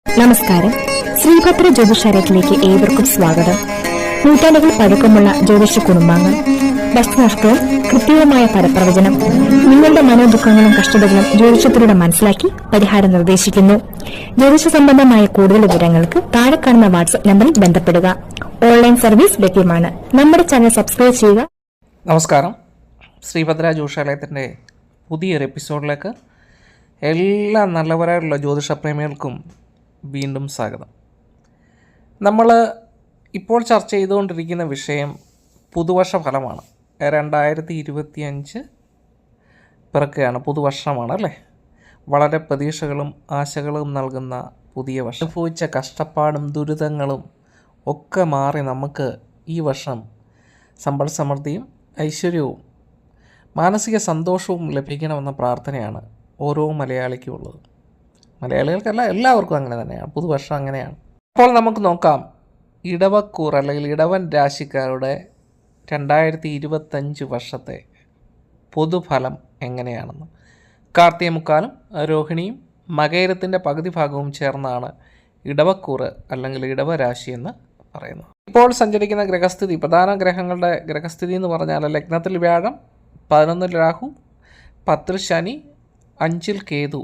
നമസ്കാരം. ശ്രീഭദ്ര ജ്യോതിഷാലയത്തിലേക്ക് ഏവർക്കും സ്വാഗതം. നൂറ്റാണ്ടുകൾ പഴക്കമുള്ള ജ്യോതിഷ കുടുംബാംഗം, വസ്തുനഷ്ടവും കൃത്യവുമായ ഫലപ്രവചനം, നിങ്ങളുടെ മനോദുഃഖങ്ങളും കഷ്ടതകളും ജ്യോതിഷത്തിലൂടെ മനസ്സിലാക്കി പരിഹാരം നിർദ്ദേശിക്കുന്നു. ജ്യോതിഷ സംബന്ധമായ കൂടുതൽ വിവരങ്ങൾക്ക് താഴെ കാണുന്ന വാട്സ്ആപ്പ് നമ്പറിൽ ബന്ധപ്പെടുക. ഓൺലൈൻ സർവീസ് ലഭ്യമാണ്. നമ്മുടെ ചാനൽ സബ്സ്ക്രൈബ് ചെയ്യുക. നമസ്കാരം. ശ്രീഭദ്ര ജ്യോതിഷാലയത്തിൻ്റെ പുതിയൊരു എപ്പിസോഡിലേക്ക് എല്ലാ നല്ലവരായിട്ടുള്ള ജ്യോതിഷപ്രേമികൾക്കും വീണ്ടും സ്വാഗതം. നമ്മൾ ഇപ്പോൾ ചർച്ച ചെയ്തുകൊണ്ടിരിക്കുന്ന വിഷയം പുതുവർഷ ഫലമാണ്. 2025 പിറക്കുകയാണ്, പുതുവർഷമാണ് അല്ലേ. വളരെ പ്രതീക്ഷകളും ആശകളും നൽകുന്ന പുതിയ വർഷം. അനുഭവിച്ച കഷ്ടപ്പാടും ദുരിതങ്ങളും ഒക്കെ മാറി നമുക്ക് ഈ വർഷം സമ്പൽ സമൃദ്ധിയും ഐശ്വര്യവും മാനസിക സന്തോഷവും ലഭിക്കണമെന്ന പ്രാർത്ഥനയാണ് ഓരോ മലയാളിക്കും ഉള്ളത്. മലയാളികൾക്കല്ല, എല്ലാവർക്കും അങ്ങനെ തന്നെയാണ്. പുതുവർഷം അങ്ങനെയാണ്. അപ്പോൾ നമുക്ക് നോക്കാം ഇടവക്കൂർ അല്ലെങ്കിൽ ഇടവൻ രാശിക്കാരുടെ 2025 വർഷത്തെ പൊതുഫലം എങ്ങനെയാണെന്ന്. കാർത്തിക മുക്കാലും രോഹിണിയും മകയിരത്തിൻ്റെ പകുതി ഭാഗവും ചേർന്നാണ് ഇടവക്കൂറ് അല്ലെങ്കിൽ ഇടവരാശി എന്ന് പറയുന്നത്. ഇപ്പോൾ സഞ്ചരിക്കുന്ന ഗ്രഹസ്ഥിതി, പ്രധാന ഗ്രഹങ്ങളുടെ ഗ്രഹസ്ഥിതി എന്ന് പറഞ്ഞാൽ ലഗ്നത്തിൽ വ്യാഴം, 11 രാഹു, 10 ശനി, 5 കേതു,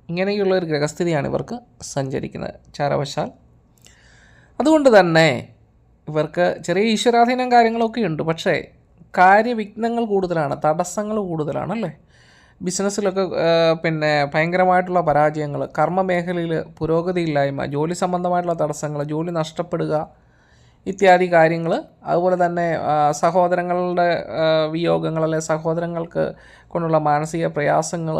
ഇങ്ങനെയുള്ളൊരു ഗ്രഹസ്ഥിതിയാണ് ഇവർക്ക് സഞ്ചരിക്കുന്നത് ചാരവശാൽ. അതുകൊണ്ട് തന്നെ ഇവർക്ക് ചെറിയ ഈശ്വരാധീനം കാര്യങ്ങളൊക്കെ ഉണ്ട്. പക്ഷേ കാര്യവിഘ്നങ്ങൾ കൂടുതലാണ്, തടസ്സങ്ങൾ കൂടുതലാണ് അല്ലേ. ബിസിനസ്സിലൊക്കെ ഭയങ്കരമായിട്ടുള്ള പരാജയങ്ങൾ, കർമ്മമേഖലയിൽ പുരോഗതിയില്ലായ്മ, ജോലി സംബന്ധമായിട്ടുള്ള തടസ്സങ്ങൾ, ജോലി നഷ്ടപ്പെടുക ഇത്യാദി കാര്യങ്ങൾ. അതുപോലെ തന്നെ സഹോദരങ്ങളുടെ വിയോഗങ്ങൾ, അല്ലെ സഹോദരങ്ങൾക്ക് കൊണ്ടുള്ള മാനസിക പ്രയാസങ്ങൾ,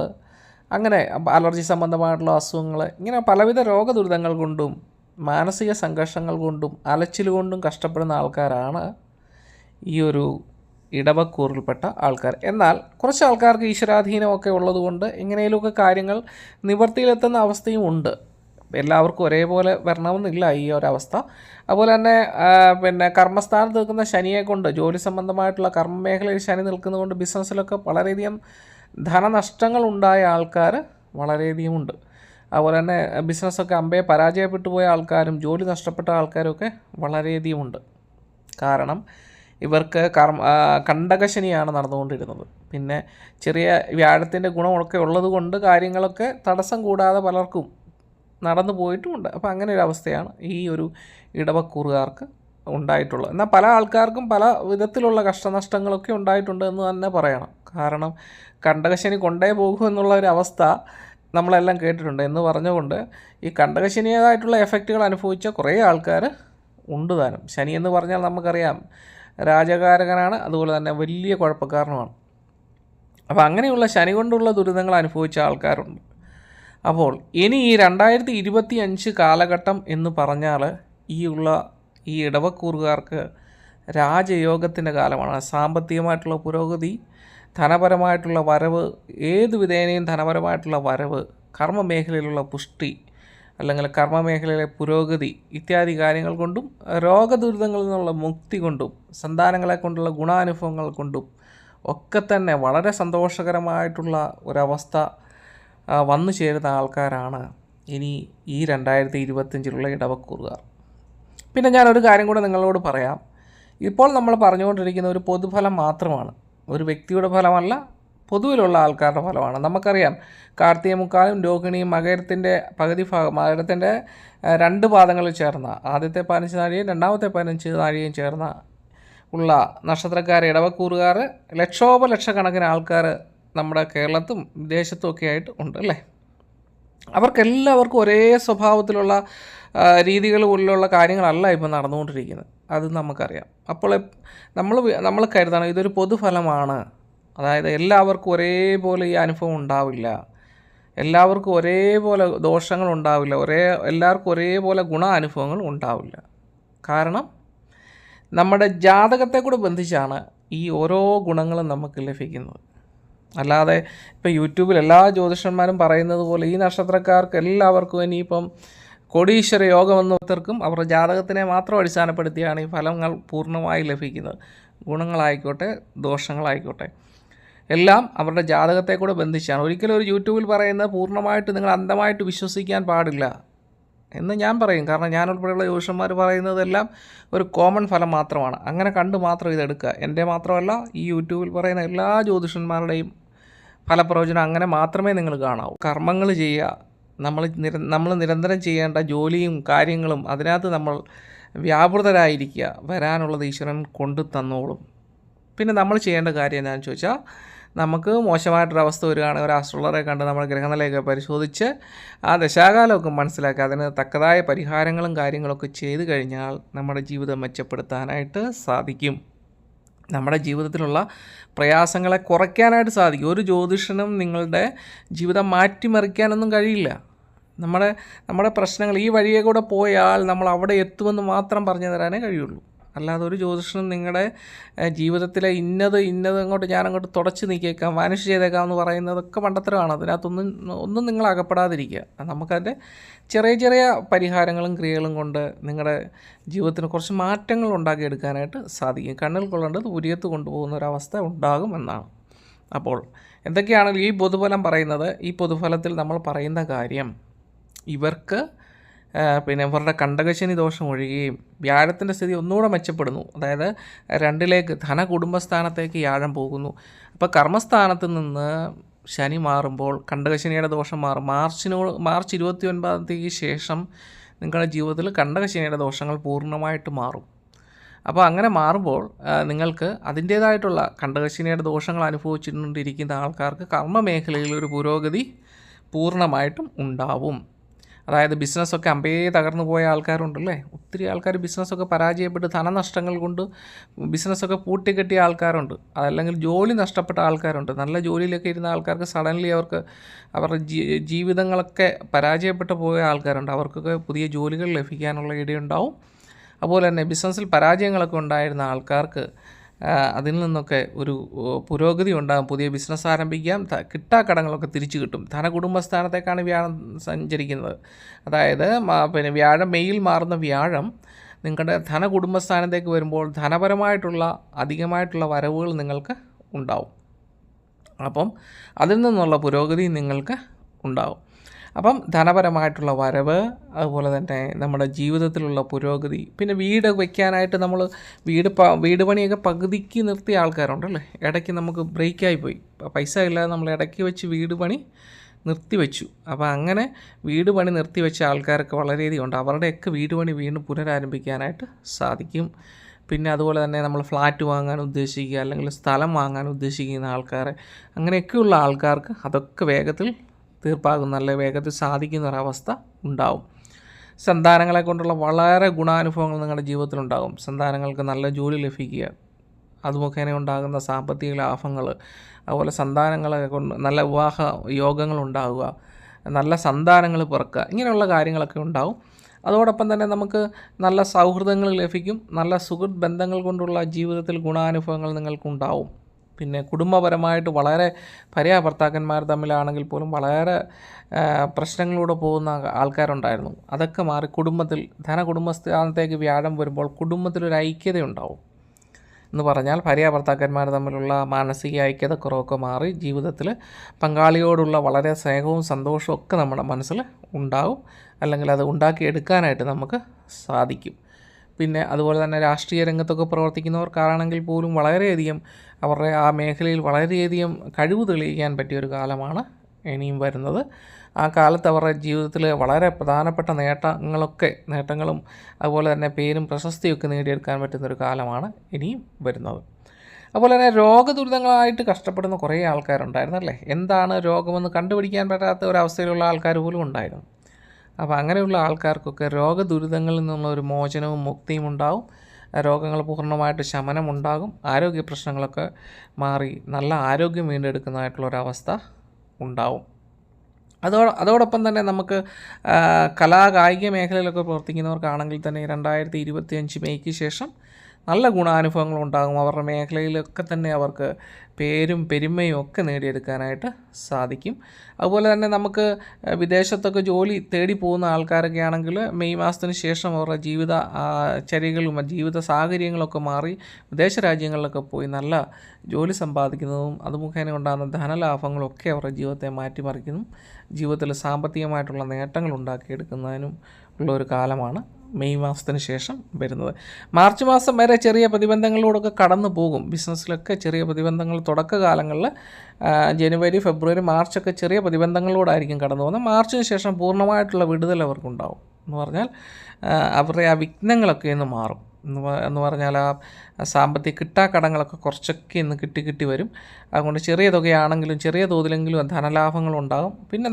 അങ്ങനെ അലർജി സംബന്ധമായിട്ടുള്ള അസുഖങ്ങൾ, ഇങ്ങനെ പലവിധ രോഗദുരിതങ്ങൾ കൊണ്ടും മാനസിക സംഘർഷങ്ങൾ കൊണ്ടും അലച്ചിൽ കൊണ്ടും കഷ്ടപ്പെടുന്ന ആൾക്കാരാണ് ഈ ഒരു ഇടവക്കൂറിൽപ്പെട്ട ആൾക്കാർ. എന്നാൽ കുറച്ച് ആൾക്കാർക്ക് ഈശ്വരാധീനമൊക്കെ ഉള്ളതുകൊണ്ട് എങ്ങനെയൊക്കെ കാര്യങ്ങൾ നിവൃത്തിയിലെത്തുന്ന അവസ്ഥയും ഉണ്ട്. എല്ലാവർക്കും ഒരേപോലെ വരണമെന്നില്ല ഈ ഒരവസ്ഥ. അതുപോലെ തന്നെ കർമ്മസ്ഥാനത്ത് നിൽക്കുന്ന ശനിയെ കൊണ്ട്, ജോലി സംബന്ധമായിട്ടുള്ള കർമ്മമേഖലയിൽ ശനി നിൽക്കുന്നതുകൊണ്ട് ബിസിനസ്സിലൊക്കെ വളരെയധികം ധനനഷ്ടങ്ങൾ ഉണ്ടായ ആൾക്കാർ വളരെയധികം ഉണ്ട്. അതുപോലെ തന്നെ ബിസിനസ്സൊക്കെ അമ്പേ പരാജയപ്പെട്ടു പോയ ആൾക്കാരും ജോലി നഷ്ടപ്പെട്ട ആൾക്കാരൊക്കെ വളരെയധികം ഉണ്ട്. കാരണം ഇവർക്ക് കണ്ടകശനിയാണ് നടന്നുകൊണ്ടിരുന്നത്. പിന്നെ ചെറിയ വ്യാഴത്തിൻ്റെ ഗുണമൊക്കെ ഉള്ളത് കൊണ്ട് കാര്യങ്ങളൊക്കെ തടസ്സം കൂടാതെ പലർക്കും നടന്നു പോയിട്ടുമുണ്ട്. അപ്പോൾ അങ്ങനെ ഒരു അവസ്ഥയാണ് ഈ ഒരു ഇടവക്കൂറുകാർക്ക് ഉണ്ടായിട്ടുള്ളത്. എന്നാൽ പല ആൾക്കാർക്കും പല വിധത്തിലുള്ള കഷ്ടനഷ്ടങ്ങളൊക്കെ ഉണ്ടായിട്ടുണ്ട് എന്ന് തന്നെ പറയണം. കാരണം കണ്ടകശനി കൊണ്ടേ പോകും എന്നുള്ള ഒരു അവസ്ഥ നമ്മളെല്ലാം കേട്ടിട്ടുണ്ട് എന്ന് പറഞ്ഞുകൊണ്ട് ഈ കണ്ടകശനിയേതായിട്ടുള്ള എഫക്റ്റുകൾ അനുഭവിച്ച കുറേ ആൾക്കാർ ഉണ്ട് താനും. ശനി എന്ന് പറഞ്ഞാൽ നമുക്കറിയാം രാജകാരകനാണ്, അതുപോലെ തന്നെ വലിയ കുഴപ്പക്കാരനുമാണ്. അപ്പോൾ അങ്ങനെയുള്ള ശനി കൊണ്ടുള്ള ദുരിതങ്ങൾ അനുഭവിച്ച ആൾക്കാരുണ്ട്. അപ്പോൾ ഇനി ഈ 2025 കാലഘട്ടം എന്ന് പറഞ്ഞാൽ ഈ ഇടവക്കൂറുകാർക്ക് രാജയോഗത്തിൻ്റെ കാലമാണ്. സാമ്പത്തികമായിട്ടുള്ള പുരോഗതി, ധനപരമായിട്ടുള്ള വരവ്, ഏത് വിധേനയും ധനപരമായിട്ടുള്ള വരവ്, കർമ്മമേഖലയിലുള്ള പുഷ്ടി അല്ലെങ്കിൽ കർമ്മമേഖലയിലെ പുരോഗതി ഇത്യാദി കാര്യങ്ങൾ കൊണ്ടും രോഗദുരിതങ്ങളിൽ നിന്നുള്ള മുക്തി കൊണ്ടും സന്താനങ്ങളെ കൊണ്ടുള്ള ഗുണാനുഭവങ്ങൾ കൊണ്ടും ഒക്കെ തന്നെ വളരെ സന്തോഷകരമായിട്ടുള്ള ഒരവസ്ഥ വന്നു ചേരുന്ന ആൾക്കാരാണ് ഇനി ഈ 2025 ഇടവക്കൂറുകാർ. പിന്നെ ഞാനൊരു കാര്യം കൂടെ നിങ്ങളോട് പറയാം. ഇപ്പോൾ നമ്മൾ പറഞ്ഞുകൊണ്ടിരിക്കുന്ന ഒരു പൊതുഫലം മാത്രമാണ്, ഒരു വ്യക്തിയുടെ ഫലമല്ല, പൊതുവിലുള്ള ആൾക്കാരുടെ ഫലമാണ്. നമുക്കറിയാം കാർത്തിക മുക്കാലും രോഹിണിയും മകരത്തിൻ്റെ പകുതി ഭാഗം, മകരത്തിൻ്റെ 2 പാദങ്ങളിൽ ചേർന്ന ആദ്യത്തെ 15 നാഴികയും രണ്ടാമത്തെ 15 നാഴികയും ചേർന്ന ഉള്ള നക്ഷത്രക്കാർ ഇടവക്കൂറുകാർ ലക്ഷോപലക്ഷക്കണക്കിന് ആൾക്കാർ നമ്മുടെ കേരളത്തും വിദേശത്തും ഒക്കെ ആയിട്ട് ഉണ്ട് അല്ലേ. അവർക്കെല്ലാവർക്കും ഒരേ സ്വഭാവത്തിലുള്ള രീതികൾ പോലുള്ള കാര്യങ്ങളല്ല ഇപ്പോൾ നടന്നുകൊണ്ടിരിക്കുന്നത്, അത് നമുക്കറിയാം. അപ്പോൾ നമ്മൾ കരുതണം ഇതൊരു പൊതുഫലമാണ്. അതായത് എല്ലാവർക്കും ഒരേപോലെ ഈ അനുഭവം ഉണ്ടാവില്ല, എല്ലാവർക്കും ഒരേപോലെ ദോഷങ്ങൾ ഉണ്ടാവില്ല, എല്ലാവർക്കും ഒരേപോലെ ഗുണാനുഭവങ്ങൾ ഉണ്ടാവില്ല. കാരണം നമ്മുടെ ജാതകത്തെ കൂടെ ബന്ധിച്ചാണ് ഈ ഓരോ ഗുണങ്ങളും നമുക്ക് ലഭിക്കുന്നത്. അല്ലാതെ ഇപ്പോൾ യൂട്യൂബിൽ എല്ലാ ജ്യോതിഷന്മാരും പറയുന്നത് പോലെ ഈ നക്ഷത്രക്കാർക്ക് എല്ലാവർക്കും ഇനിയിപ്പം കോടീശ്വര യോഗമെന്നോർക്കും അവരുടെ ജാതകത്തിനെ മാത്രം അടിസ്ഥാനപ്പെടുത്തിയാണ് ഈ ഫലങ്ങൾ പൂർണ്ണമായി ലഭിക്കുന്നത്. ഗുണങ്ങളായിക്കോട്ടെ ദോഷങ്ങളായിക്കോട്ടെ എല്ലാം അവരുടെ ജാതകത്തെ കൂടെ ബന്ധിച്ചാണ്. ഒരിക്കലും ഒരു യൂട്യൂബിൽ പറയുന്നത് പൂർണ്ണമായിട്ട് നിങ്ങൾ അന്ധമായിട്ട് വിശ്വസിക്കാൻ പാടില്ല. എന്ന് ഞാൻ പറയും. കാരണം ഞാനുൾപ്പെടെയുള്ള ജ്യോതിഷന്മാർ പറയുന്നതെല്ലാം ഒരു കോമൺ ഫലം മാത്രമാണ്. അങ്ങനെ കണ്ട് മാത്രം ഇതെടുക്കുക. എൻ്റെ മാത്രമല്ല, ഈ യൂട്യൂബിൽ പറയുന്ന എല്ലാ ജ്യോതിഷന്മാരുടെയും ഫലപ്രവചനം അങ്ങനെ മാത്രമേ നിങ്ങൾ കാണാവൂ. കർമ്മങ്ങൾ ചെയ്യുക, നമ്മൾ നിരന്തരം ചെയ്യേണ്ട ജോലിയും കാര്യങ്ങളും അതിനകത്ത് നമ്മൾ വ്യാപൃതരായിരിക്കുക. വരാനുള്ളത് ഈശ്വരൻ കൊണ്ടു തന്നോളും. പിന്നെ നമ്മൾ ചെയ്യേണ്ട കാര്യം എന്താണെന്ന് ചോദിച്ചാൽ, നമുക്ക് മോശമായിട്ടൊരവസ്ഥ വരികയാണെങ്കിൽ ഒരു ആസ്ട്രോളറെ കണ്ട് നമ്മൾ ഗ്രഹനിലയൊക്കെ പരിശോധിച്ച് ആ ദശാകാലമൊക്കെ മനസ്സിലാക്കി അതിന് തക്കതായ പരിഹാരങ്ങളും കാര്യങ്ങളൊക്കെ ചെയ്തു കഴിഞ്ഞാൽ നമ്മുടെ ജീവിതം മെച്ചപ്പെടുത്താനായിട്ട് സാധിക്കും. നമ്മുടെ ജീവിതത്തിലുള്ള പ്രയാസങ്ങളെ കുറയ്ക്കാനായിട്ട് സാധിക്കും. ഒരു ജ്യോതിഷനും നിങ്ങളുടെ ജീവിതം മാറ്റിമറിക്കാനൊന്നും കഴിയില്ല. നമ്മുടെ പ്രശ്നങ്ങൾ ഈ വഴിയെ കൂടെ പോയാൽ നമ്മൾ അവിടെ എത്തുമെന്ന് മാത്രം പറഞ്ഞു തരാനേ കഴിയുള്ളൂ. അല്ലാതെ ഒരു ജ്യോതിഷനും നിങ്ങളുടെ ജീവിതത്തിലെ ഇന്നത് ഞാനങ്ങോട്ട് തുടച്ച് നീക്കിയേക്കാം, വാനിഷ് ചെയ്തേക്കാം എന്ന് പറയുന്നതൊക്കെ മണ്ടത്തരമാണ്. അതിനകത്തൊന്നും നിങ്ങൾ അകപ്പെടാതിരിക്കുക. നമുക്കതിൻ്റെ ചെറിയ ചെറിയ പരിഹാരങ്ങളും ക്രിയകളും കൊണ്ട് നിങ്ങളുടെ ജീവിതത്തിന് കുറച്ച് മാറ്റങ്ങൾ ഉണ്ടാക്കിയെടുക്കാനായിട്ട് സാധിക്കും. കണ്ണിൽ കൊള്ളേണ്ടത് ഉരിയത്ത് കൊണ്ടുപോകുന്ന ഒരവസ്ഥ ഉണ്ടാകും എന്നാണ്. അപ്പോൾ എന്തൊക്കെയാണെങ്കിലും ഈ പൊതുഫലം പറയുന്നത്, ഈ പൊതുഫലത്തിൽ നമ്മൾ പറയുന്ന കാര്യം, ഇവർക്ക് ഇവരുടെ കണ്ടകശനി ദോഷം ഒഴിയുകയും വ്യാഴത്തിൻ്റെ സ്ഥിതി ഒന്നുകൂടെ മെച്ചപ്പെടുന്നു. അതായത് 2ലേക്ക് കുടുംബസ്ഥാനത്തേക്ക് വ്യാഴം പോകുന്നു. അപ്പോൾ കർമ്മസ്ഥാനത്ത് നിന്ന് ശനി മാറുമ്പോൾ കണ്ടകശനിയുടെ ദോഷം മാറും. മാർച്ച് 29 ശേഷം നിങ്ങളുടെ ജീവിതത്തിൽ കണ്ടകശനിയുടെ ദോഷങ്ങൾ പൂർണ്ണമായിട്ട് മാറും. അപ്പോൾ അങ്ങനെ മാറുമ്പോൾ നിങ്ങൾക്ക് അതിൻ്റേതായിട്ടുള്ള കണ്ടകശനിയുടെ ദോഷങ്ങൾ അനുഭവിച്ചുകൊണ്ടിരിക്കുന്ന ആൾക്കാർക്ക് കർമ്മമേഖലയിൽ ഒരു പുരോഗതി പൂർണ്ണമായിട്ടും ഉണ്ടാവും. അതായത് ബിസിനസ്സൊക്കെ തകർന്നു പോയ ആൾക്കാരുണ്ടല്ലേ, ഒത്തിരി ആൾക്കാർ ബിസിനസ്സൊക്കെ പരാജയപ്പെട്ട് ധനനഷ്ടങ്ങൾ കൊണ്ട് ബിസിനസ്സൊക്കെ പൂട്ടിക്കെട്ടിയ ആൾക്കാരുണ്ട്. അതല്ലെങ്കിൽ ജോലി നഷ്ടപ്പെട്ട ആൾക്കാരുണ്ട്. നല്ല ജോലിയിലൊക്കെ ഇരുന്ന ആൾക്കാർക്ക് സഡൻലി അവരുടെ ജീവിതങ്ങളൊക്കെ പരാജയപ്പെട്ടു പോയ ആൾക്കാരുണ്ട്. അവർക്കൊക്കെ പുതിയ ജോലികൾ ലഭിക്കാനുള്ള ഇടയുണ്ടാവും. അതുപോലെ തന്നെ ബിസിനസ്സിൽ പരാജയങ്ങളൊക്കെ ഉണ്ടായിരുന്ന ആൾക്കാർക്ക് അതിൽ നിന്നൊക്കെ ഒരു പുരോഗതി ഉണ്ടാകും. പുതിയ ബിസിനസ് ആരംഭിക്കാം, കിട്ടാക്കടങ്ങളൊക്കെ തിരിച്ചു കിട്ടും. കുടുംബസ്ഥാനത്തേക്കാണ് വ്യാഴം സഞ്ചരിക്കുന്നത്. അതായത് വ്യാഴം മെയ്യിൽ മാറുന്ന വ്യാഴം നിങ്ങളുടെ കുടുംബസ്ഥാനത്തേക്ക് വരുമ്പോൾ ധനപരമായിട്ടുള്ള അധികമായിട്ടുള്ള വരവുകൾ നിങ്ങൾക്ക് ഉണ്ടാവും. അപ്പം അതിൽ നിന്നുള്ള പുരോഗതി നിങ്ങൾക്ക് ഉണ്ടാവും. അപ്പം ധനപരമായിട്ടുള്ള വരവ്, അതുപോലെ തന്നെ നമ്മുടെ ജീവിതത്തിലുള്ള പുരോഗതി, പിന്നെ വീട് വയ്ക്കാനായിട്ട് നമ്മൾ വീട് പണിയൊക്കെ പകുതിക്ക് നിർത്തിയ ആൾക്കാരുണ്ടല്ലേ, ഇടയ്ക്ക് നമുക്ക് ബ്രേക്കായി പോയി, പൈസ ഇല്ലാതെ നമ്മൾ ഇടയ്ക്ക് വെച്ച് വീട് പണി നിർത്തിവെച്ചു. അപ്പോൾ അങ്ങനെ വീട് പണി നിർത്തിവെച്ച ആൾക്കാരൊക്കെ വളരെയധികം ഉണ്ട്. അവരുടെയൊക്കെ വീട് പണി വീണ്ടും പുനരാരംഭിക്കാനായിട്ട് സാധിക്കും. പിന്നെ അതുപോലെ തന്നെ നമ്മൾ ഫ്ലാറ്റ് വാങ്ങാൻ ഉദ്ദേശിക്കുക, അല്ലെങ്കിൽ സ്ഥലം വാങ്ങാൻ ഉദ്ദേശിക്കുന്ന ആൾക്കാർ, അങ്ങനെയൊക്കെയുള്ള ആൾക്കാർക്ക് അതൊക്കെ വേഗത്തിൽ തീർപ്പാകും, നല്ല വേഗത്തിൽ സാധിക്കുന്ന ഒരവസ്ഥ ഉണ്ടാവും. സന്താനങ്ങളെ കൊണ്ടുള്ള വളരെ ഗുണാനുഭവങ്ങൾ നിങ്ങളുടെ ജീവിതത്തിലുണ്ടാകും. സന്താനങ്ങൾക്ക് നല്ല ജോലി ലഭിക്കുക, അത് മുഖേന ഉണ്ടാകുന്ന സാമ്പത്തിക ലാഭങ്ങൾ, അതുപോലെ സന്താനങ്ങളെ കൊണ്ട് നല്ല വിവാഹ യോഗങ്ങൾ ഉണ്ടാകുക, നല്ല സന്താനങ്ങൾ പിറക്കുക, ഇങ്ങനെയുള്ള കാര്യങ്ങളൊക്കെ ഉണ്ടാവും. അതോടൊപ്പം തന്നെ നമുക്ക് നല്ല സൗഹൃദങ്ങൾ ലഭിക്കും. നല്ല സുഹൃത്ത് ബന്ധങ്ങൾ കൊണ്ടുള്ള ജീവിതത്തിൽ ഗുണാനുഭവങ്ങൾ നിങ്ങൾക്കുണ്ടാവും. പിന്നെ കുടുംബപരമായിട്ട് വളരെ ഭാര്യാഭർത്താക്കന്മാർ തമ്മിലാണെങ്കിൽ പോലും വളരെ പ്രശ്നങ്ങളിലൂടെ പോകുന്ന ആൾക്കാരുണ്ടായിരുന്നു. അതൊക്കെ മാറി കുടുംബസ്ഥാനത്തേക്ക് വ്യാഴം വരുമ്പോൾ കുടുംബത്തിലൊരു ഐക്യതയുണ്ടാവും. എന്ന് പറഞ്ഞാൽ ഭാര്യാഭർത്താക്കന്മാർ തമ്മിലുള്ള മാനസിക ഐക്യതക്കുറവൊക്കെ മാറി ജീവിതത്തിൽ പങ്കാളിയോടുള്ള വളരെ സ്നേഹവും സന്തോഷവും ഒക്കെ നമ്മുടെ മനസ്സിൽ ഉണ്ടാവും, അല്ലെങ്കിൽ അത് ഉണ്ടാക്കിയെടുക്കാനായിട്ട് നമുക്ക് സാധിക്കും. പിന്നെ അതുപോലെ തന്നെ രാഷ്ട്രീയ രംഗത്തൊക്കെ പ്രവർത്തിക്കുന്നവർക്കാണെങ്കിൽ പോലും വളരെയധികം അവരുടെ ആ മേഖലയിൽ വളരെയധികം കഴിവ് തെളിയിക്കാൻ പറ്റിയൊരു കാലമാണ് ഇനിയും വരുന്നത്. ആ കാലത്ത് അവരുടെ ജീവിതത്തിൽ വളരെ പ്രധാനപ്പെട്ട നേട്ടങ്ങളും അതുപോലെ തന്നെ പേരും പ്രശസ്തിയൊക്കെ നേടിയെടുക്കാൻ പറ്റുന്നൊരു കാലമാണ് ഇനിയും വരുന്നത്. അതുപോലെ തന്നെ രോഗദുരിതങ്ങളായിട്ട് കഷ്ടപ്പെടുന്ന കുറേ ആൾക്കാരുണ്ടായിരുന്നല്ലേ. എന്താണ് രോഗമെന്ന് കണ്ടുപിടിക്കാൻ പറ്റാത്ത ഒരവസ്ഥയിലുള്ള ആൾക്കാർ പോലും ഉണ്ടായിരുന്നു. അപ്പോൾ അങ്ങനെയുള്ള ആൾക്കാർക്കൊക്കെ രോഗദുരിതങ്ങളിൽ നിന്നുള്ള ഒരു മോചനവും മുക്തിയും ഉണ്ടാവും. രോഗങ്ങൾ പൂർണ്ണമായിട്ട് ശമനമുണ്ടാകും. ആരോഗ്യ പ്രശ്നങ്ങളൊക്കെ മാറി നല്ല ആരോഗ്യം വീണ്ടെടുക്കുന്നതായിട്ടുള്ളൊരവസ്ഥ ഉണ്ടാവും. അതോടൊപ്പം തന്നെ നമുക്ക് കായിക മേഖലയിലൊക്കെ പ്രവർത്തിക്കുന്നവർക്കാണെങ്കിൽ തന്നെ 2025 മെയ്ക്ക് ശേഷം നല്ല ഗുണാനുഭവങ്ങൾ ഉണ്ടാകും. അവരുടെ മേഖലയിലൊക്കെ തന്നെ അവർക്ക് പേരും പെരുമയും ഒക്കെ നേടിയെടുക്കാനായിട്ട് സാധിക്കും. അതുപോലെ തന്നെ നമുക്ക് വിദേശത്തൊക്കെ ജോലി തേടി പോകുന്ന ആൾക്കാരൊക്കെ ആണെങ്കിൽ മെയ് മാസത്തിന് ശേഷം അവരുടെ ചര്യകളും ജീവിത സാഹചര്യങ്ങളൊക്കെ മാറി വിദേശ രാജ്യങ്ങളിലൊക്കെ പോയി നല്ല ജോലി സമ്പാദിക്കുന്നതും അത് മുഖേന ഉണ്ടാകുന്ന ധനലാഭങ്ങളും ഒക്കെ അവരുടെ ജീവിതത്തെ മാറ്റിമറിക്കുന്നതും ജീവിതത്തിൽ സാമ്പത്തികമായിട്ടുള്ള നേട്ടങ്ങൾ ഉണ്ടാക്കിയെടുക്കുന്നതിനും ഉള്ളൊരു കാലമാണ് മെയ് മാസത്തിന് ശേഷം വരുന്നത്. മാർച്ച് മാസം വരെ ചെറിയ പ്രതിബന്ധങ്ങളിലൂടെയൊക്കെ കടന്നു പോകും. ബിസിനസ്സിലൊക്കെ ചെറിയ പ്രതിബന്ധങ്ങൾ തുടക്കകാലങ്ങളിൽ ജനുവരി, ഫെബ്രുവരി, മാർച്ചൊക്കെ ചെറിയ പ്രതിബന്ധങ്ങളിലൂടായിരിക്കും കടന്നു പോകുന്നത്. മാർച്ചിന് ശേഷം പൂർണ്ണമായിട്ടുള്ള വിടുതൽ അവർക്കുണ്ടാവും. എന്ന് പറഞ്ഞാൽ അവരുടെ ആ വിഘ്നങ്ങളൊക്കെ ഒന്ന് മാറും. എന്ന് പറഞ്ഞാൽ ആ സാമ്പത്തിക കിട്ടാക്കടങ്ങളൊക്കെ കുറച്ചൊക്കെ ഇന്ന് കിട്ടി വരും. അതുകൊണ്ട് ചെറിയ തുകയാണെങ്കിലും ചെറിയ തോതിലെങ്കിലും ധനലാഭങ്ങളുണ്ടാകും. പിന്നെ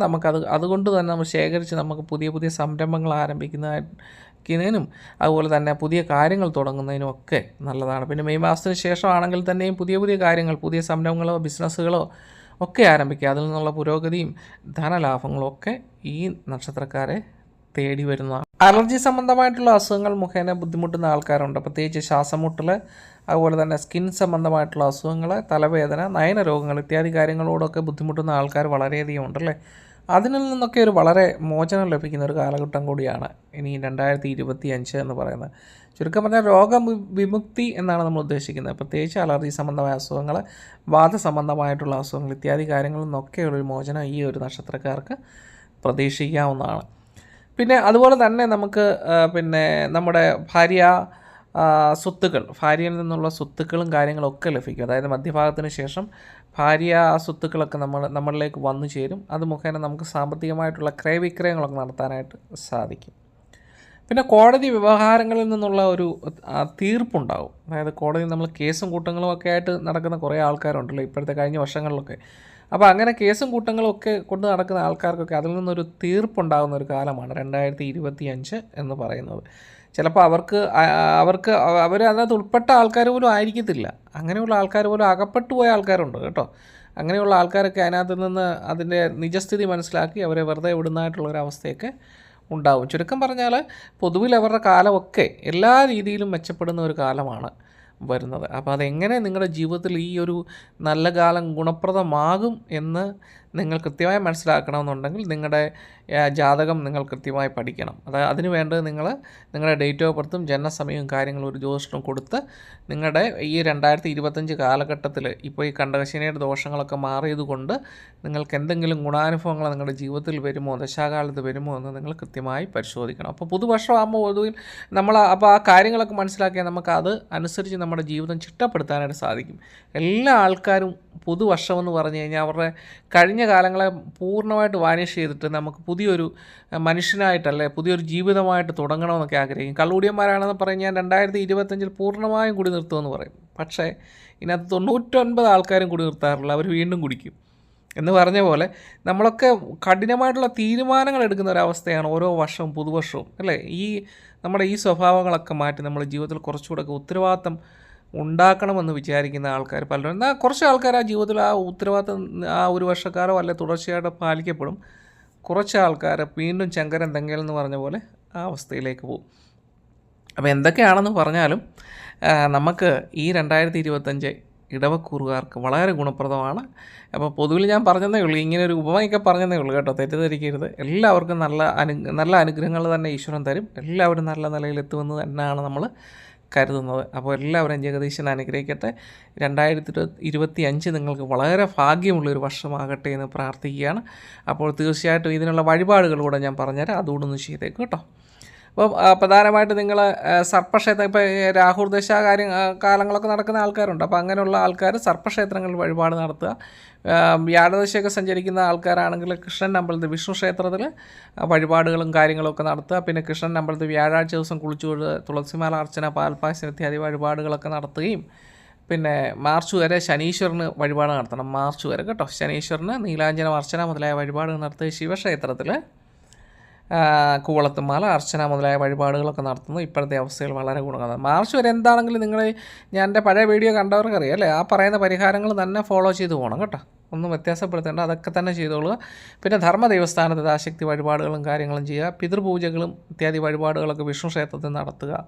അതുകൊണ്ട് തന്നെ നമ്മൾ ശേഖരിച്ച് നമുക്ക് പുതിയ സംരംഭങ്ങൾ ആരംഭിക്കുന്നതിനും അതുപോലെ തന്നെ പുതിയ കാര്യങ്ങൾ തുടങ്ങുന്നതിനും ഒക്കെ നല്ലതാണ്. പിന്നെ മെയ് മാസത്തിന് ശേഷമാണെങ്കിൽ തന്നെയും പുതിയ കാര്യങ്ങൾ, പുതിയ സംരംഭങ്ങളോ ബിസിനസ്സുകളോ ഒക്കെ ആരംഭിക്കുക. അതിൽ നിന്നുള്ള പുരോഗതിയും ധനലാഭങ്ങളും ഒക്കെ ഈ നക്ഷത്രക്കാരെ തേടി വരുന്നതാണ്. അലർജി സംബന്ധമായിട്ടുള്ള അസുഖങ്ങൾ മുഖേന ബുദ്ധിമുട്ടുന്ന ആൾക്കാരുണ്ട്. പ്രത്യേകിച്ച് ശ്വാസമുട്ടൽ, അതുപോലെ തന്നെ സ്കിൻ സംബന്ധമായിട്ടുള്ള അസുഖങ്ങൾ, തലവേദന, നയന രോഗങ്ങൾ ഇത്യാദി കാര്യങ്ങളോടൊക്കെ ബുദ്ധിമുട്ടുന്ന ആൾക്കാർ വളരെയധികം ഉണ്ടല്ലേ. അതിൽ നിന്നൊക്കെ ഒരു വളരെ മോചനം ലഭിക്കുന്ന ഒരു കാലഘട്ടം കൂടിയാണ് ഇനി 2025 എന്ന് പറയുന്നത്. ചുരുക്കം പറഞ്ഞാൽ രോഗവിമുക്തി എന്നാണ് നമ്മൾ ഉദ്ദേശിക്കുന്നത്. പ്രത്യേകിച്ച് അലർജി സംബന്ധമായ അസുഖങ്ങൾ, വാതസംബന്ധമായിട്ടുള്ള അസുഖങ്ങൾ ഇത്യാദി കാര്യങ്ങളിൽ നിന്നൊക്കെയുള്ളൊരു മോചനം ഈ ഒരു നക്ഷത്രക്കാർക്ക് പ്രതീക്ഷിക്കാവുന്നതാണ്. പിന്നെ അതുപോലെ തന്നെ നമുക്ക് നമ്മുടെ ഭാര്യയിൽ നിന്നുള്ള സ്വത്തുക്കളും കാര്യങ്ങളൊക്കെ ലഭിക്കും. അതായത് മധ്യഭാഗത്തിന് ശേഷം സ്വത്തുക്കളൊക്കെ നമ്മളിലേക്ക് വന്നു ചേരും. അത് മുഖേന നമുക്ക് സാമ്പത്തികമായിട്ടുള്ള ക്രയവിക്രയങ്ങളൊക്കെ നടത്താനായിട്ട് സാധിക്കും. പിന്നെ കോടതി വ്യവഹാരങ്ങളിൽ നിന്നുള്ള ഒരു തീർപ്പുണ്ടാകും. അതായത് കോടതി നമ്മൾ കേസും കൂട്ടങ്ങളും ഒക്കെ ആയിട്ട് നടക്കുന്ന കുറേ ആൾക്കാരുണ്ടല്ലോ ഇപ്പോഴത്തെ കഴിഞ്ഞ വർഷങ്ങളിലൊക്കെ. അപ്പോൾ അങ്ങനെ കേസും കൂട്ടങ്ങളും ഒക്കെ കൊണ്ട് നടക്കുന്ന ആൾക്കാർക്കൊക്കെ അതിൽ നിന്നൊരു തീർപ്പുണ്ടാകുന്ന ഒരു കാലമാണ് 2025 എന്ന് പറയുന്നത്. ചിലപ്പോൾ അവർ അതിനകത്ത് ഉൾപ്പെട്ട ആൾക്കാർ പോലും ആയിരിക്കത്തില്ല. അങ്ങനെയുള്ള ആൾക്കാർ പോലും അകപ്പെട്ടു പോയ ആൾക്കാരുണ്ട് കേട്ടോ. അങ്ങനെയുള്ള ആൾക്കാരൊക്കെ അതിനകത്ത് നിന്ന് അതിൻ്റെ നിജസ്ഥിതി മനസ്സിലാക്കി അവരെ വെറുതെ വിടുന്നതായിട്ടുള്ളൊരവസ്ഥയൊക്കെ ഉണ്ടാവും. ചുരുക്കം പറഞ്ഞാൽ പൊതുവിൽ അവരുടെ കാലമൊക്കെ എല്ലാ രീതിയിലും മെച്ചപ്പെടുന്ന ഒരു കാലമാണ് വരുന്നത്. അപ്പോൾ അതെങ്ങനെ നിങ്ങളുടെ ജീവിതത്തിൽ ഈ ഒരു നല്ല കാലം ഗുണപ്രദമാകും എന്ന് നിങ്ങൾ കൃത്യമായി മനസ്സിലാക്കണമെന്നുണ്ടെങ്കിൽ നിങ്ങളുടെ ജാതകം നിങ്ങൾ കൃത്യമായി പഠിക്കണം. അതിന് വേണ്ടത് നിങ്ങളുടെ ഡേറ്റ് ഓഫ് ബർത്തും ജനനസമയവും കാര്യങ്ങളും ഒരു ജ്യോതിഷനും കൊടുത്ത് നിങ്ങളുടെ ഈ 2025 കാലഘട്ടത്തിൽ ഇപ്പോൾ ഈ കണ്ടകശനിയുടെ ദോഷങ്ങളൊക്കെ മാറിയതുകൊണ്ട് നിങ്ങൾക്ക് എന്തെങ്കിലും ഗുണാനുഭവങ്ങൾ നിങ്ങളുടെ ജീവിതത്തിൽ വരുമോ, ദശാകാലത്ത് വരുമോ എന്ന് നിങ്ങൾ കൃത്യമായി പരിശോധിക്കണം. അപ്പോൾ പുതുവർഷമാകുമ്പോൾ പൊതുവിൽ അപ്പോൾ ആ കാര്യങ്ങളൊക്കെ മനസ്സിലാക്കിയാൽ നമുക്ക് അനുസരിച്ച് നമ്മുടെ ജീവിതം ചിട്ടപ്പെടുത്താനായിട്ട് സാധിക്കും. എല്ലാ ആൾക്കാരും പുതുവർഷമെന്ന് പറഞ്ഞു കഴിഞ്ഞാൽ അവരുടെ കഴിഞ്ഞ കാലങ്ങളെ പൂർണ്ണമായിട്ട് വാനിഷ് ചെയ്തിട്ട് നമുക്ക് പുതിയൊരു മനുഷ്യനായിട്ടല്ലേ പുതിയൊരു ജീവിതമായിട്ട് തുടങ്ങണമെന്നൊക്കെ ആഗ്രഹിക്കും. കള്ളുകൂടിയന്മാരാണെന്ന് പറഞ്ഞാൽ 2025 പൂർണ്ണമായും കുടി നിർത്തുമെന്ന് പറയും. പക്ഷേ ഇതിനകത്ത് 99 ആൾക്കാരും കുടി നിർത്താറില്ല, അവർ വീണ്ടും കുടിക്കും. എന്ന് പറഞ്ഞ പോലെ നമ്മളൊക്കെ കഠിനമായിട്ടുള്ള തീരുമാനങ്ങൾ എടുക്കുന്ന ഒരവസ്ഥയാണ് ഓരോ വർഷവും പുതുവർഷവും അല്ലേ. നമ്മുടെ ഈ സ്വഭാവങ്ങളൊക്കെ മാറ്റി നമ്മുടെ ജീവിതത്തിൽ കുറച്ചുകൂടെ ഉത്തരവാദിത്തം ഉണ്ടാക്കണമെന്ന് വിചാരിക്കുന്ന ആൾക്കാർ പലരും. എന്നാൽ കുറച്ച് ആൾക്കാർ ആ ജീവിതത്തിൽ ആ ഉത്തരവാദിത്തം ആ ഒരു വർഷക്കാലോ അല്ലെ തുടർച്ചയായിട്ട് പാലിക്കപ്പെടും. കുറച്ച് ആൾക്കാർ വീണ്ടും ചങ്കരൻ തെങ്ങൽ എന്ന് പറഞ്ഞ പോലെ ആ അവസ്ഥയിലേക്ക് പോകും. അപ്പോൾ എന്തൊക്കെയാണെന്ന് പറഞ്ഞാലും നമുക്ക് ഈ 2025 ഇടവക്കൂറുകാർക്ക് വളരെ ഗുണപ്രദമാണ്. അപ്പോൾ പൊതുവിൽ ഞാൻ പറഞ്ഞതേ ഉള്ളൂ, ഇങ്ങനെ ഒരു ഉപമയൊക്കെ പറഞ്ഞതേ ഉള്ളൂ കേട്ടോ, തെറ്റിദ്ധരിക്കരുത്. എല്ലാവർക്കും നല്ല അനുഗ്രഹങ്ങൾ തന്നെ ഈശ്വരൻ തരും. എല്ലാവരും നല്ല നിലയിലെത്തുമെന്ന് തന്നെയാണ് നമ്മൾ കരുതുന്നത്. അപ്പോൾ എല്ലാവരും ജഗദീശൻ അനുഗ്രഹിക്കട്ടെ. 2025 നിങ്ങൾക്ക് വളരെ ഭാഗ്യമുള്ളൊരു വർഷമാകട്ടെ എന്ന് പ്രാർത്ഥിക്കുകയാണ്. അപ്പോൾ തീർച്ചയായിട്ടും ഇതിനുള്ള വഴിപാടുകളൂടെ ഞാൻ പറഞ്ഞുതരാം, അതുകൂടൊന്ന് ചെയ്തേക്കും കേട്ടോ. അപ്പോൾ പ്രധാനമായിട്ട് നിങ്ങൾ സർപ്പക്ഷേത്രം, ഇപ്പോൾ രാഹുർദശ കാലങ്ങളൊക്കെ നടക്കുന്ന ആൾക്കാരുണ്ട്. അപ്പോൾ അങ്ങനെയുള്ള ആൾക്കാർ സർപ്പക്ഷേത്രങ്ങളിൽ വഴിപാട് നടത്തുക. വ്യാഴദശയൊക്കെ സഞ്ചരിക്കുന്ന ആൾക്കാരാണെങ്കിൽ കൃഷ്ണൻ അമ്പലത്തിൽ വിഷ്ണു ക്ഷേത്രത്തിൽ വഴിപാടുകളും കാര്യങ്ങളൊക്കെ നടത്തുക. പിന്നെ കൃഷ്ണൻ അമ്പലത്തിൽ വ്യാഴാഴ്ച ദിവസം കുളിച്ചുകൊണ്ട് തുളസിമാല അർച്ചന, പാൽപ്പായസം ഇത്യാദി വഴിപാടുകളൊക്കെ നടത്തുകയും പിന്നെ മാർച്ച് വരെ ശനീശ്വരന് വഴിപാട് നടത്തണം. മാർച്ച് വരെ കേട്ടോ, ശനീശ്വരന് നീലാഞ്ജനം അർച്ചന മുതലായ വഴിപാടുകൾ നടത്തുക. ശിവക്ഷേത്രത്തിൽ കൂവളത്തുമാല അർച്ചന മുതലായ വഴിപാടുകളൊക്കെ നടത്തുന്നു. ഇപ്പോഴത്തെ അവസ്ഥയിൽ വളരെ ഗുണകരമാണ്. മാർച്ച് വരെ എന്താണെങ്കിലും ഞാൻ എൻ്റെ പഴയ വീഡിയോ കണ്ടവർക്കറിയാം അല്ലേ, ആ പറയുന്ന പരിഹാരങ്ങൾ തന്നെ ഫോളോ ചെയ്ത് പോകണം കേട്ടോ, ഒന്നും വ്യത്യാസപ്പെടുത്തേണ്ട, അതൊക്കെ തന്നെ ചെയ്തോളുക. പിന്നെ ധർമ്മ ദൈവസ്ഥാനത്ത് യഥാശക്തി വഴിപാടുകളും കാര്യങ്ങളും ചെയ്യുക. പിതൃപൂജകളും ഇത്യാദി വഴിപാടുകളൊക്കെ വിഷ്ണു ക്ഷേത്രത്തിൽ നടത്തുക.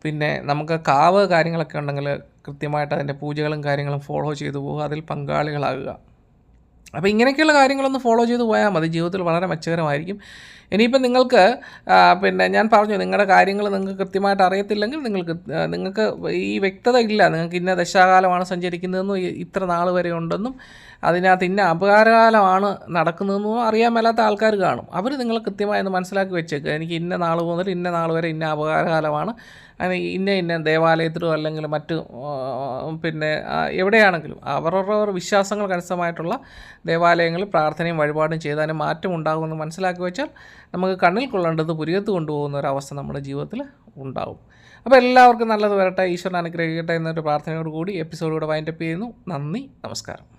പിന്നെ നമുക്ക് കാവ് കാര്യങ്ങളൊക്കെ ഉണ്ടെങ്കിൽ കൃത്യമായിട്ട് അതിൻ്റെ പൂജകളും കാര്യങ്ങളും ഫോളോ ചെയ്തു പോവുക, അതിൽ പങ്കാളികളാകുക. അപ്പോൾ ഇങ്ങനെയൊക്കെയുള്ള കാര്യങ്ങളൊന്ന് ഫോളോ ചെയ്ത് പോയാൽ മതി, ജീവിതത്തിൽ വളരെ മെച്ചകരമായിരിക്കും. ഇനിയിപ്പം നിങ്ങൾക്ക് ഞാൻ പറഞ്ഞു, നിങ്ങളുടെ കാര്യങ്ങൾ നിങ്ങൾക്ക് കൃത്യമായിട്ട് അറിയത്തില്ലെങ്കിൽ നിങ്ങൾക്ക് ഈ വ്യക്തത ഇല്ല, നിങ്ങൾക്ക് ഇന്ന ദശാകാലമാണ് സഞ്ചരിക്കുന്നതെന്നും ഇത്ര നാൾ വരെ ഉണ്ടെന്നും അതിനകത്ത് ഇന്ന അപകാരകാലമാണ് നടക്കുന്നതെന്നും അറിയാൻ മേലാത്ത ആൾക്കാർ കാണും. അവർ നിങ്ങൾ കൃത്യമായി ഒന്ന് മനസ്സിലാക്കി വെച്ചേക്കുക. എനിക്ക് ഇന്ന നാൾ മുതൽ ഇന്ന നാൾ വരെ ഇന്ന അപകാരകാലമാണ്, അതിന് ഇന്ന ദേവാലയത്തിലോ അല്ലെങ്കിൽ മറ്റ് പിന്നെ എവിടെയാണെങ്കിലും അവരവരുടെ വിശ്വാസങ്ങൾക്കനുസൃതമായിട്ടുള്ള ദേവാലയങ്ങളിൽ പ്രാർത്ഥനയും വഴിപാടും ചെയ്താലും മാറ്റം ഉണ്ടാകുമെന്ന് മനസ്സിലാക്കി വെച്ചാൽ നമുക്ക് കണ്ണിൽ കൊള്ളേണ്ടത് പുരികത്ത് കൊണ്ടുപോകുന്ന ഒരവസ്ഥ നമ്മുടെ ജീവിതത്തിൽ ഉണ്ടാകും. അപ്പോൾ എല്ലാവർക്കും നല്ലത് വരട്ടെ, ഈശ്വരൻ അനുഗ്രഹിക്കട്ടെ എന്നൊരു പ്രാർത്ഥനയോട് കൂടി എപ്പിസോഡ് ഇവിടെ വൈൻഡപ്പ് ചെയ്യുന്നു. നന്ദി, നമസ്കാരം.